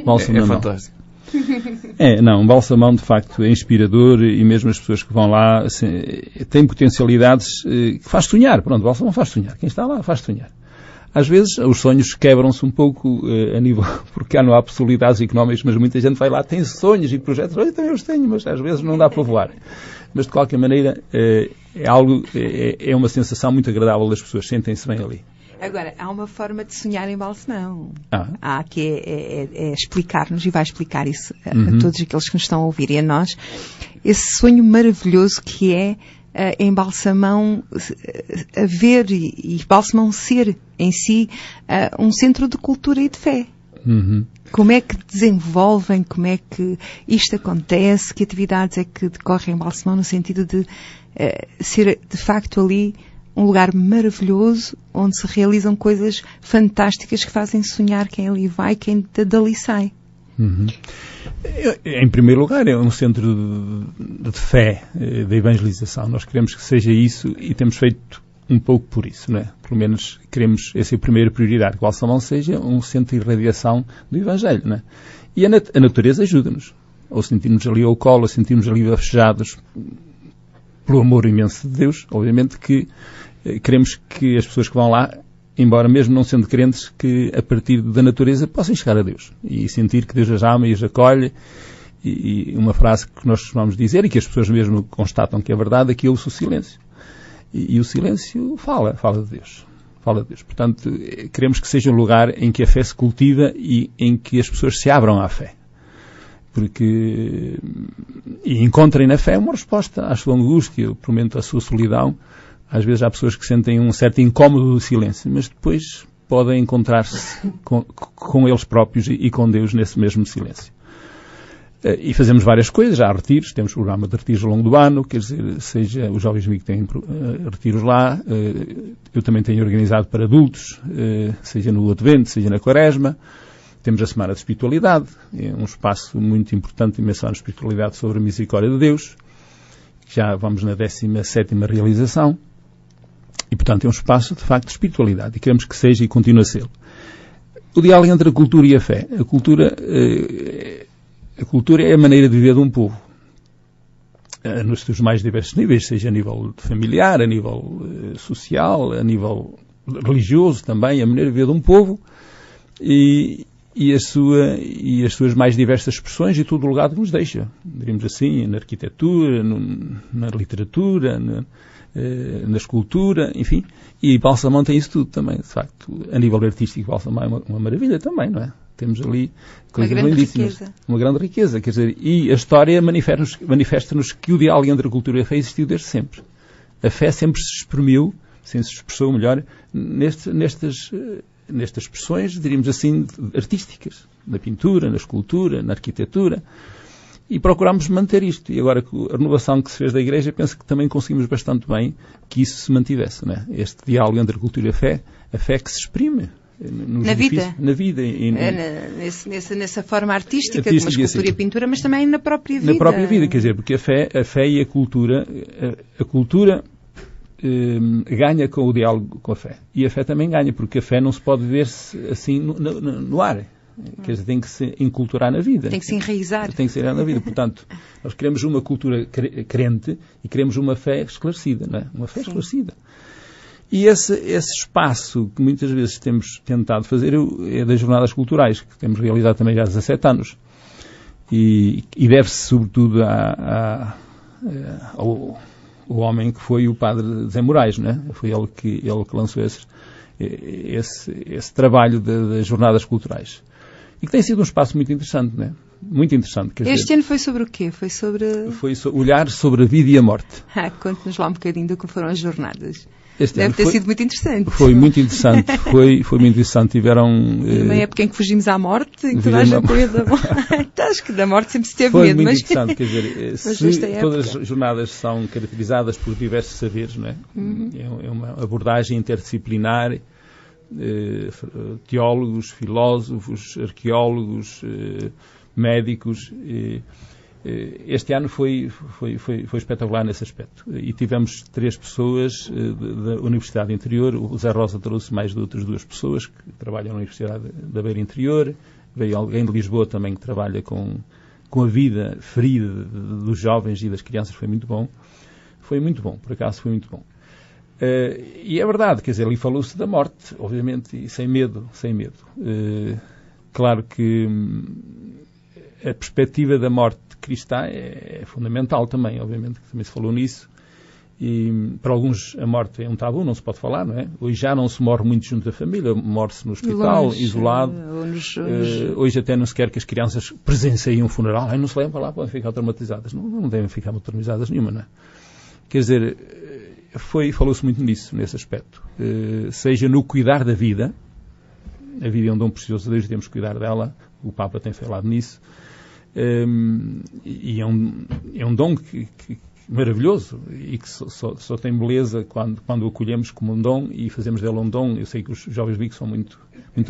Bálsamo é na fantástico. Um bálsamão de facto é inspirador e mesmo as pessoas que vão lá têm potencialidades que faz sonhar. Pronto, o bálsamão faz sonhar. Quem está lá faz sonhar. Às vezes os sonhos quebram-se um pouco a nível, porque cá não há possibilidades económicas, mas muita gente vai lá, tem sonhos e projetos. Eu também os tenho, mas às vezes não dá para voar. Mas de qualquer maneira é uma sensação muito agradável, das pessoas sentem-se bem ali. Agora, há uma forma de sonhar em Balsemão. Há que é explicar-nos, e vai explicar isso a todos aqueles que nos estão a ouvir e a nós, esse sonho maravilhoso que é em Balsemão haver e Balsemão ser em si um centro de cultura e de fé. Como é que desenvolvem, como é que isto acontece, que atividades é que decorrem em Balsemão no sentido de ser de facto ali um lugar maravilhoso onde se realizam coisas fantásticas que fazem sonhar quem ali vai, quem dali sai. Em primeiro lugar, é um centro de fé, de evangelização. Nós queremos que seja isso e temos feito um pouco por isso, não é? Pelo menos queremos, essa é a primeira prioridade, que Balsemão seja um centro de irradiação do Evangelho, não é? E a natureza ajuda-nos. Ao sentirmos ali ao colo, a sentirmos ali bafejados pelo amor imenso de Deus, obviamente que queremos que as pessoas que vão lá, embora mesmo não sendo crentes, que a partir da natureza possam chegar a Deus e sentir que Deus as ama e as acolhe. E uma frase que nós costumamos dizer e que as pessoas mesmo constatam que é verdade, é que ouve o silêncio. E o silêncio fala de Deus. Fala de Deus. Portanto, queremos que seja um lugar em que a fé se cultiva e em que as pessoas se abram à fé. E encontrem na fé uma resposta à sua angústia, por momento à sua solidão. Às vezes há pessoas que sentem um certo incómodo do silêncio, mas depois podem encontrar-se com eles próprios e com Deus nesse mesmo silêncio. E fazemos várias coisas, há retiros, temos programa de retiros ao longo do ano, quer dizer, seja os jovens amigos têm retiros lá, eu também tenho organizado para adultos, seja no Advento, seja na Quaresma. Temos a Semana de Espiritualidade, é um espaço muito importante de mencionar a espiritualidade sobre a misericórdia de Deus. Já vamos na 17ª realização. E, portanto, é um espaço, de facto, de espiritualidade. E queremos que seja e continue a ser. O diálogo entre a cultura e a fé. A cultura é a maneira de viver de um povo. Nos seus mais diversos níveis, seja a nível familiar, a nível social, a nível religioso também, a maneira de viver de um povo. E as suas mais diversas expressões e todo o legado que nos deixa. Diríamos assim, na arquitetura, na literatura, na escultura, enfim. E Balsemão tem isso tudo também, de facto. A nível artístico, Balsemão é uma maravilha também, não é? Temos ali coisas lindíssimas. Uma grande riqueza. Quer dizer, e a história manifesta-nos que o diálogo entre a cultura e a fé existiu desde sempre. A fé sempre se exprimiu, sempre se expressou melhor, nestas expressões, diríamos assim, artísticas, na pintura, na escultura, na arquitetura, e procurámos manter isto. E agora, com a renovação que se fez da Igreja, penso que também conseguimos bastante bem que isso se mantivesse, não é? Este diálogo entre a cultura e a fé que se exprime na vida. Nessa forma artística, como a escultura e a pintura, mas também na própria vida. Na própria vida, quer dizer, porque a fé e a cultura ganha com o diálogo com a fé. E a fé também ganha, porque a fé não se pode ver-se assim no ar. Quer dizer, tem que se enculturar na vida. Tem que se enraizar. Tem que se enraizar na vida. Portanto, nós queremos uma cultura crente e queremos uma fé esclarecida, não é? Uma fé esclarecida. E esse espaço que muitas vezes temos tentado fazer é das jornadas culturais, que temos realizado também já há 17 anos. E deve-se, sobretudo, ao homem que foi o padre Zé Moraes, não é? Foi ele que lançou esse trabalho das jornadas culturais. E que tem sido um espaço muito interessante, não é? Muito interessante. Este ano foi sobre o quê? Foi olhar sobre a vida e a morte. Conte-nos lá um bocadinho do que foram as jornadas. Deve ter sido muito interessante. Foi muito interessante. Foi muito interessante. Tiveram... Uma época em que fugimos à morte, em que toda a gente teve da morte. Acho que da morte sempre se teve foi medo. Foi muito interessante. Quer dizer, todas as jornadas são caracterizadas por diversos saberes, não é? É uma abordagem interdisciplinar, teólogos, filósofos, arqueólogos, médicos, Este ano foi espetacular nesse aspecto. E tivemos 3 pessoas da Universidade Interior. O Zé Rosa trouxe mais de outras 2 pessoas que trabalham na Universidade da Beira Interior. Veio alguém de Lisboa também que trabalha com a vida ferida dos jovens e das crianças. Foi muito bom. Foi muito bom, por acaso foi muito bom. E é verdade, quer dizer, ali falou-se da morte, obviamente, e sem medo. Claro que a perspectiva da morte cristã é fundamental também, obviamente, que também se falou nisso. E para alguns a morte é um tabu, não se pode falar, não é? Hoje já não se morre muito junto da família, morre-se no hospital, longe, isolado. Hoje até não se quer que as crianças presenciem um funeral. Não se levam para lá, podem ficar traumatizadas. Não devem ficar traumatizadas nenhuma, não é? Quer dizer, falou-se muito nisso, nesse aspecto. Seja no cuidar da vida, a vida é um dom precioso de Deus, temos que cuidar dela, o Papa tem falado nisso, e é um dom que maravilhoso e que só tem beleza quando o acolhemos como um dom e fazemos dele um dom. Eu sei que os jovens bicos são muito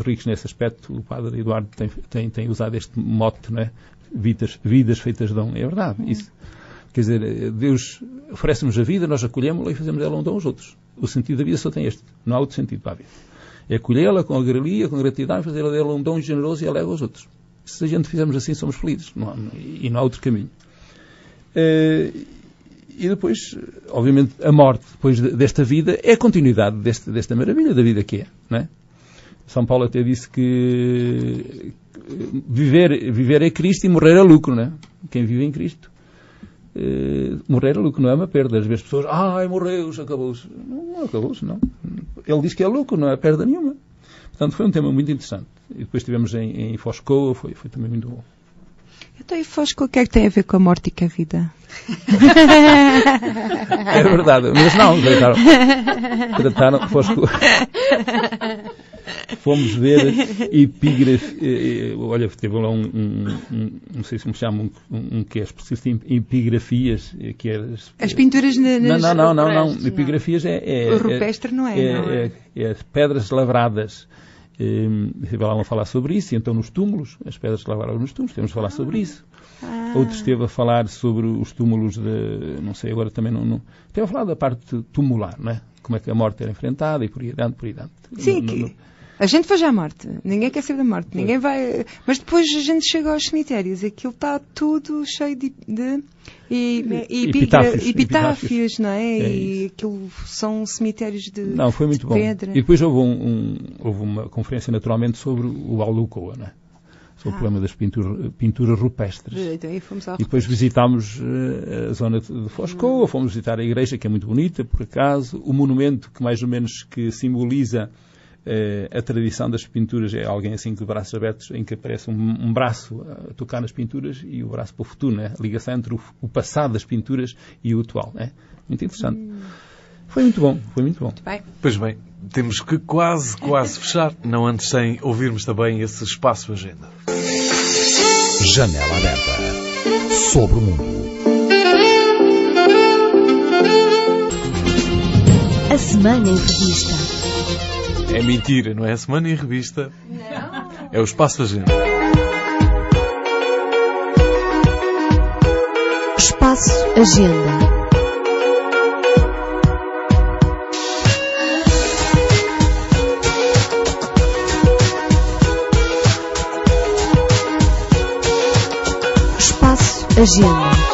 ricos nesse aspecto. O Padre Eduardo tem usado este mote, não é? Vidas feitas de dom. É verdade, isso. Quer dizer, Deus oferece-nos a vida, nós acolhemos-la e fazemos dela um dom aos outros. O sentido da vida só tem este. Não há outro sentido para a vida. É acolhê-la com alegria, com gratidão e fazer dela um dom generoso e alegre aos outros. Se a gente fizermos assim, somos felizes. E não há outro caminho. E depois, obviamente, a morte, depois desta vida, é a continuidade desta maravilha da vida que é, não é? São Paulo até disse que viver é Cristo e morrer é lucro, não é? Quem vive em Cristo, morrer é lucro, não é uma perda. Às vezes as pessoas, morreu-se, acabou-se. Não acabou-se, não. Ele diz que é lucro, não é perda nenhuma. Portanto, foi um tema muito interessante. E depois estivemos em Foscoa, foi também muito bom. Então, e Foscoa, o que é que tem a ver com a morte e com a vida? É verdade, mas não, trataram Foscoa. Fomos ver epígrafes, olha, teve lá não sei se me chamam, que é específico em epigrafias, que é... As pinturas Não, epigrafias o rupestre não é? É pedras lavradas. Esteve lá a falar sobre isso, e então nos túmulos, as pedras que lavraram nos túmulos, temos a falar sobre isso. Outro esteve a falar sobre os túmulos não sei, agora também não... Esteve a falar da parte tumular, não é? Como é que a morte era enfrentada e por aí adiante. Sim, a gente foge à morte, ninguém quer saber da morte, ninguém vai... Mas depois a gente chega aos cemitérios, aquilo está tudo cheio de epitáfios, não é? E aquilo são cemitérios de pedra. Não, foi muito bom. E depois houve uma conferência naturalmente sobre o Alducoa, não é? Sobre o problema das pinturas rupestres. E depois visitámos a zona de Foscoa, fomos visitar a igreja, que é muito bonita, por acaso. O monumento, que mais ou menos que simboliza a tradição das pinturas, é alguém assim com os braços abertos, em que aparece um braço a tocar nas pinturas e o braço para o futuro, né? A ligação entre o passado das pinturas e o atual. Né? Muito interessante. Foi muito bom. Muito bem. Pois bem, temos que quase fechar, não antes sem ouvirmos também esse espaço agenda. Janela aberta sobre o mundo. A Semana em Revista. É mentira, não é a Semana em Revista. Não. É o Espaço Agenda. Espaço Agenda. Espaço Agenda.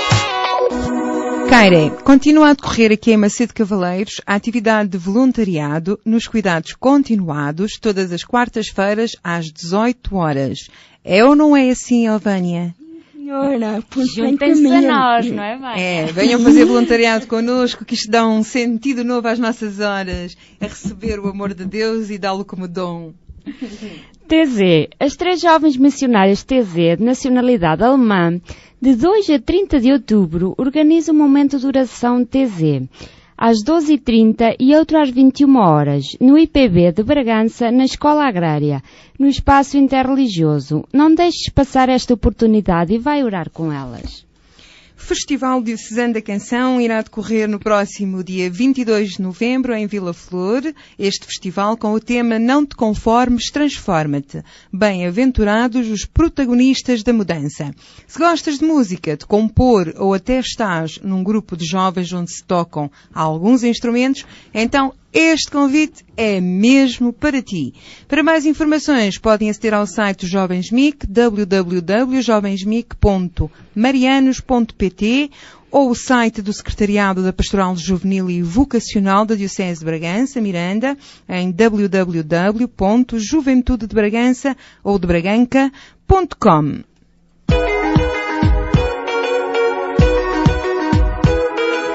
Caire, continua a decorrer aqui em Macedo Cavaleiros a atividade de voluntariado nos cuidados continuados todas as quartas-feiras às 18 horas. É ou não é assim, Elvânia? Senhora, juntem-se a nós, não é, Vânia? Venham fazer voluntariado connosco, que isto dá um sentido novo às nossas horas, a receber o amor de Deus e dá-lo como dom. TZ, as 3 jovens missionárias TZ de nacionalidade alemã, de 2 a 30 de outubro, organizam um momento de oração TZ, às 12h30 e outro às 21 horas, no IPB de Bragança, na Escola Agrária, no Espaço Interreligioso. Não deixes passar esta oportunidade e vai orar com elas. Festival Diocesano da Canção irá decorrer no próximo dia 22 de novembro em Vila Flor. Este festival com o tema Não te conformes, transforma-te. Bem-aventurados os protagonistas da mudança. Se gostas de música, de compor ou até estás num grupo de jovens onde se tocam alguns instrumentos, então este convite é mesmo para ti. Para mais informações, podem aceder ao site do Jovens-MIC, www.jovensmic.marianos.pt, ou o site do Secretariado da Pastoral Juvenil e Vocacional da Diocese de Bragança, Miranda, em www.juventudedebragança ou debraganca.com.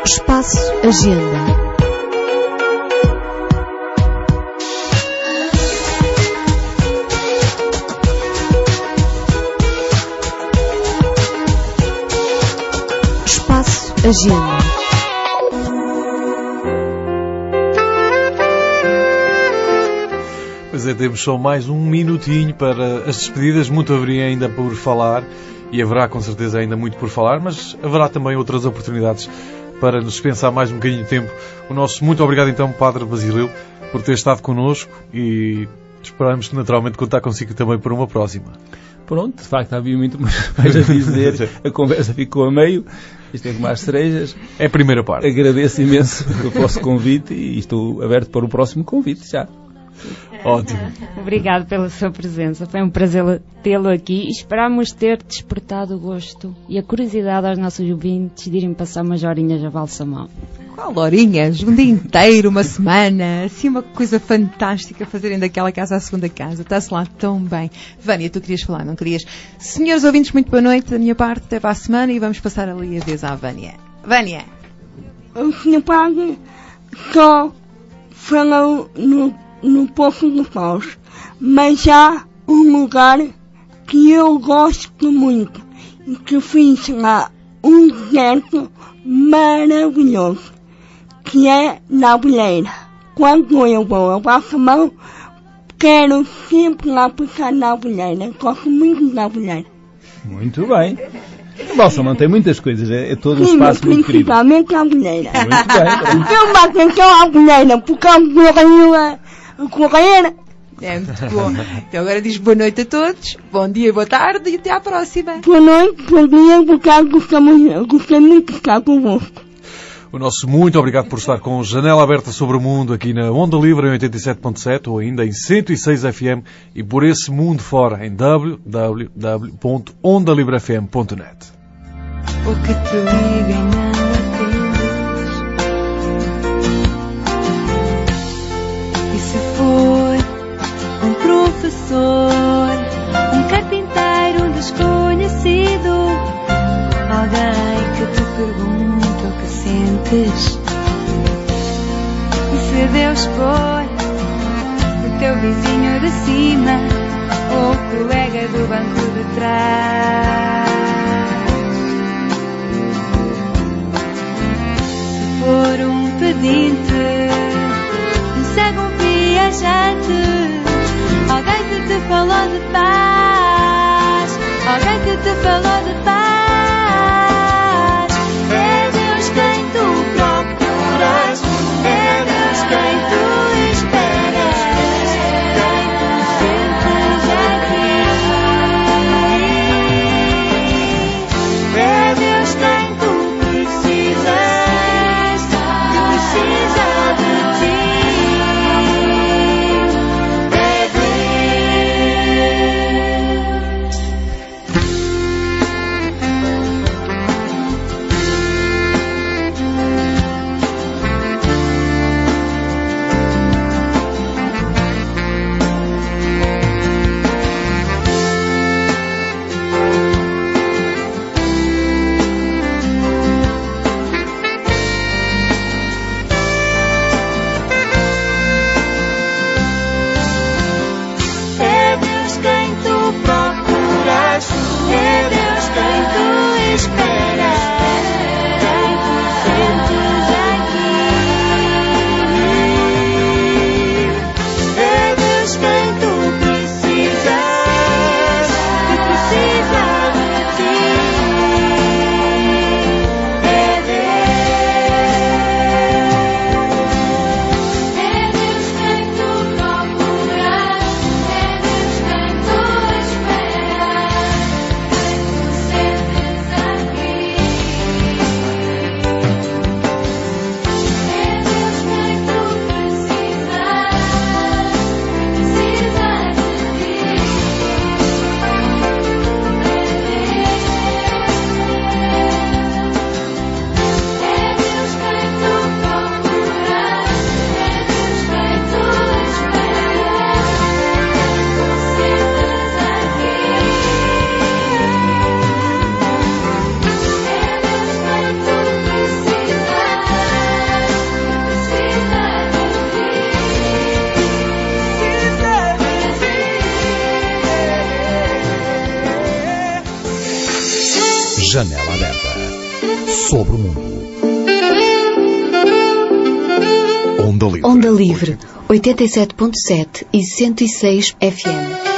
Espaço Agenda. Agenda. Pois é, temos só mais um minutinho para as despedidas. Muito haveria ainda por falar e haverá com certeza ainda muito por falar, mas haverá também outras oportunidades para nos dispensar mais um bocadinho de tempo. O nosso muito obrigado então, Padre Basílio, por ter estado connosco e esperamos naturalmente contar consigo também para uma próxima. Pronto, de facto havia muito mais a dizer, a conversa ficou a meio, isto é como as cerejas. É a primeira parte. Agradeço imenso o vosso convite e estou aberto para o próximo convite já. Ótimo. Obrigado pela sua presença, foi um prazer tê-lo aqui e esperamos ter despertado o gosto e a curiosidade aos nossos ouvintes de irem passar umas horinhas a Balsamão. Qual horinhas? Um dia inteiro, uma semana, assim uma coisa fantástica fazerem daquela casa a segunda casa. Está-se lá tão bem. Vânia, tu querias falar, não querias? Senhores ouvintes, muito boa noite da minha parte, até para a semana e vamos passar ali a vez à Vânia. Vânia! O Sr. Padre só falou no Poço de Paus, mas há um lugar que eu gosto muito e que fiz lá um deserto maravilhoso, que é na Abelheira. Quando eu vou a Balsamão, quero sempre lá ficar na Abelheira. Gosto muito da Abelheira. Muito bem. O Balsamão tem muitas coisas, é todo um espaço muito querido. Principalmente a Abelheira. Muito bem. Eu bato então a Abelheira, porque eu venho a correr. É muito bom. Então agora diz boa noite a todos, bom dia, boa tarde e até à próxima. Boa noite, bom dia, boa tarde, gostei muito de estar convosco. O nosso muito obrigado por estar com Janela Aberta sobre o Mundo aqui na Onda Livre em 87.7 ou ainda em 106 FM e por esse mundo fora em www.ondalibrefm.net. O que te liga e não atendes, e se for um professor, um carpinteiro desconhecido, alguém que te pergunta o que sentes, e se Deus for o teu vizinho de cima ou o colega do banco de trás, se for um pedinte, um cego, um viajante, alguém que te falou de paz, alguém que te falou de paz. É Deus quem tu procuras, é Deus quem tu esperas, quem tu sentes aqui. É Deus quem tu precisas, que precisa de ti. Janela aberta sobre o mundo. Onda Livre. Onda Livre, 87.7 e 106 FM.